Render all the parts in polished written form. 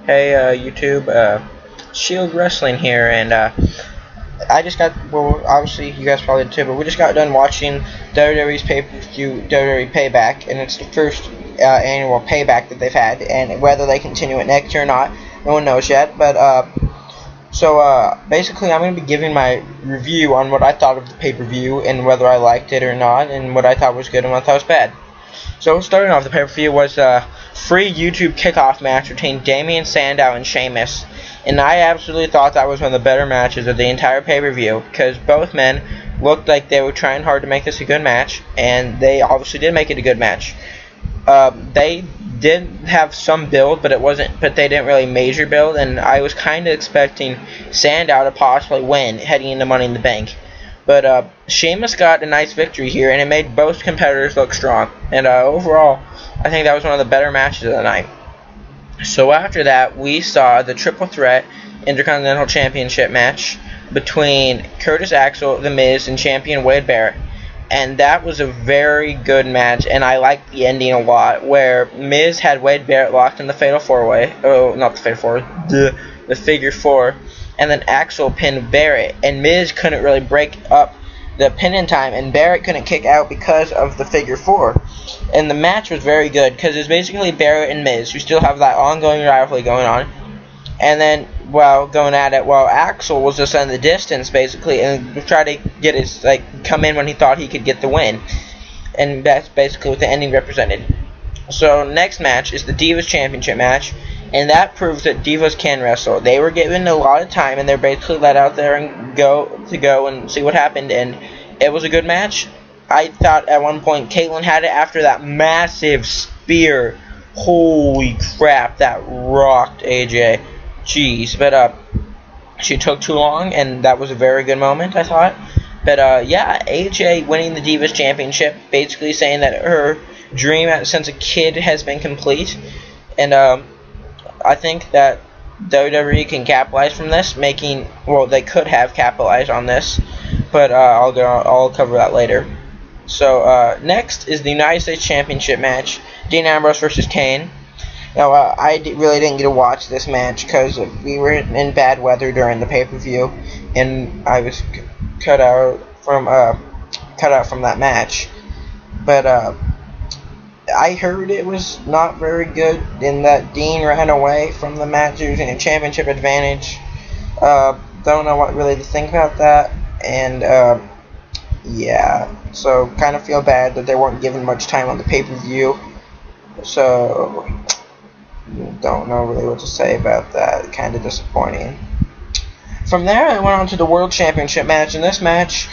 Hey, YouTube, ShieldWrestling here, and I just got, well, obviously you guys probably did too, but we just got done watching WWE's pay-per-view, WWE Payback, and it's the first annual Payback that they've had, and whether they continue it next year or not, no one knows yet, but, basically I'm going to be giving my review on what I thought of the pay-per-view, and whether I liked it or not, and what I thought was good and what I thought was bad. So starting off, the pay-per-view was a free YouTube kickoff match between Damien Sandow and Sheamus, and I absolutely thought that was one of the better matches of the entire pay-per-view, because both men looked like they were trying hard to make this a good match, and they obviously did make it a good match. They did have some build, but they didn't really major build, and I was kind of expecting Sandow to possibly win heading into Money in the Bank. But Sheamus got a nice victory here, and it made both competitors look strong. And overall, I think that was one of the better matches of the night. So after that, we saw the Triple Threat Intercontinental Championship match between Curtis Axel, The Miz, and champion Wade Barrett. And that was a very good match, and I liked the ending a lot, where Miz had Wade Barrett locked in the Fatal 4-Way. Oh, not the Fatal 4, the Figure 4. And then Axel pinned Barrett, and Miz couldn't really break up the pin in time, and Barrett couldn't kick out because of the Figure 4. And the match was very good, because it's basically Barrett and Miz, who still have that ongoing rivalry going on. And then, going at it, Axel was just in the distance, basically, and tried to get his, come in when he thought he could get the win. And that's basically what the ending represented. So, next match is the Divas Championship match, and that proves that Divas can wrestle. They were given a lot of time, and they're basically let out there and go and see what happened, and it was a good match. I thought at one point Caitlyn had it after that massive spear. Holy crap, that rocked AJ. Jeez, but she took too long, and that was a very good moment, I thought. But yeah, AJ winning the Divas Championship, basically saying that her dream since a kid has been complete, and I think that WWE can capitalize from this, they could have capitalized on this, but I'll cover that later. So next is the United States Championship match, Dean Ambrose versus Kane. Now I really didn't get to watch this match because we were in bad weather during the pay-per-view, and I was cut out from that match. But I heard it was not very good, in that Dean ran away from the match using a championship advantage. Don't know what really to think about that, and yeah, so kind of feel bad that they weren't given much time on the pay-per-view. So don't know really what to say about that. Kind of disappointing. From there, I went on to the World Championship match, and this match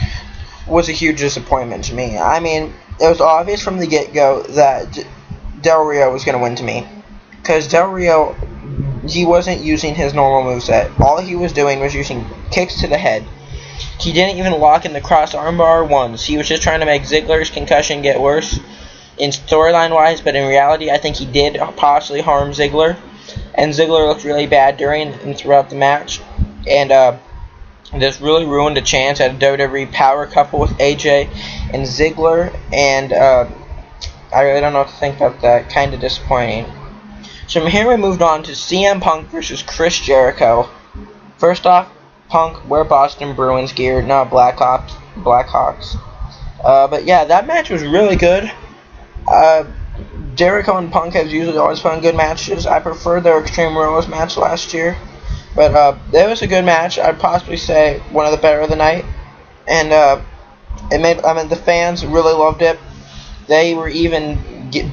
was a huge disappointment to me. I mean, it was obvious from the get-go that Del Rio was going to win to me. Because Del Rio, he wasn't using his normal moveset. All he was doing was using kicks to the head. He didn't even lock in the cross armbar once. He was just trying to make Ziggler's concussion get worse in storyline-wise, but in reality, I think he did possibly harm Ziggler. And Ziggler looked really bad during and throughout the match. And this really ruined a chance at a WWE power couple with AJ and Ziggler, and I really don't know what to think about that. Kind of disappointing. So from here we moved on to CM Punk versus Chris Jericho. First off, Punk wear Boston Bruins gear, not Blackhawks. But yeah, that match was really good. Jericho and Punk have usually always put on good matches. I prefer their Extreme Rules match last year. But it was a good match. I'd possibly say one of the better of the night. And the fans really loved it. They were even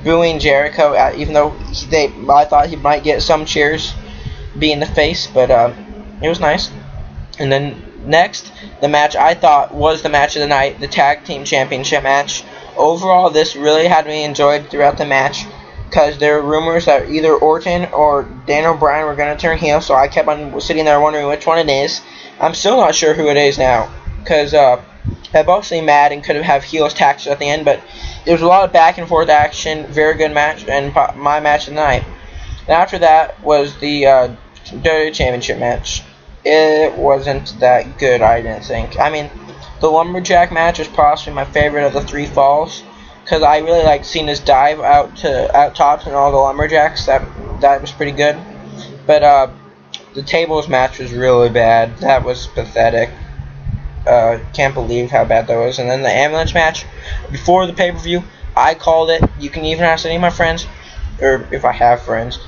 booing Jericho, even though I thought he might get some cheers being the face. But it was nice. And then next, the match I thought was the match of the night, the Tag Team Championship match. Overall, this really had me enjoyed throughout the match, because there were rumors that either Orton or Daniel Bryan were going to turn heel, so I kept on sitting there wondering which one it is. I'm still not sure who it is now, because they both seemed mad and could have heels tactics at the end, but there was a lot of back and forth action, very good match, and my match of the night. And after that was the WWE Championship match. It wasn't that good, I didn't think. I mean, the Lumberjack match was possibly my favorite of the three falls, because I really liked seeing his dive out tops and all the Lumberjacks. That was pretty good. But the tables match was really bad. That was pathetic. Can't believe how bad that was. And then the ambulance match before the pay-per-view, I called it. You can even ask any of my friends, or if I have friends.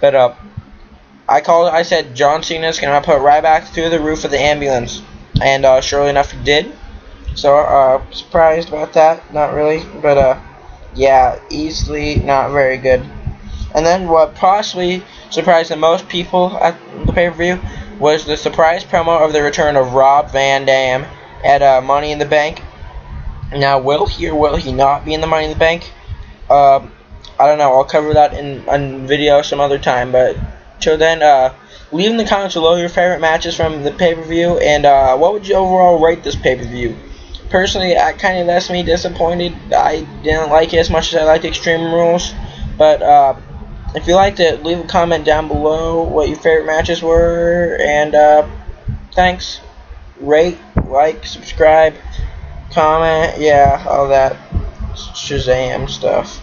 But I called it. I said John Cena's gonna put Ryback through the roof of the ambulance, and surely enough, he did. So surprised about that. Not really, but yeah, easily not very good. And then what possibly surprised the most people at the pay-per-view was the surprise promo of the return of Rob Van Dam at Money in the Bank. Now, will he or will he not be in the Money in the Bank? I don't know. I'll cover that in a video some other time. But till then, leave in the comments below your favorite matches from the pay-per-view, and what would you overall rate this pay-per-view? Personally, it kind of left me disappointed. I didn't like it as much as I liked Extreme Rules. But if you liked it, leave a comment down below what your favorite matches were. And thanks. Rate, like, subscribe, comment, yeah, all that Shazam stuff.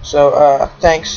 So thanks.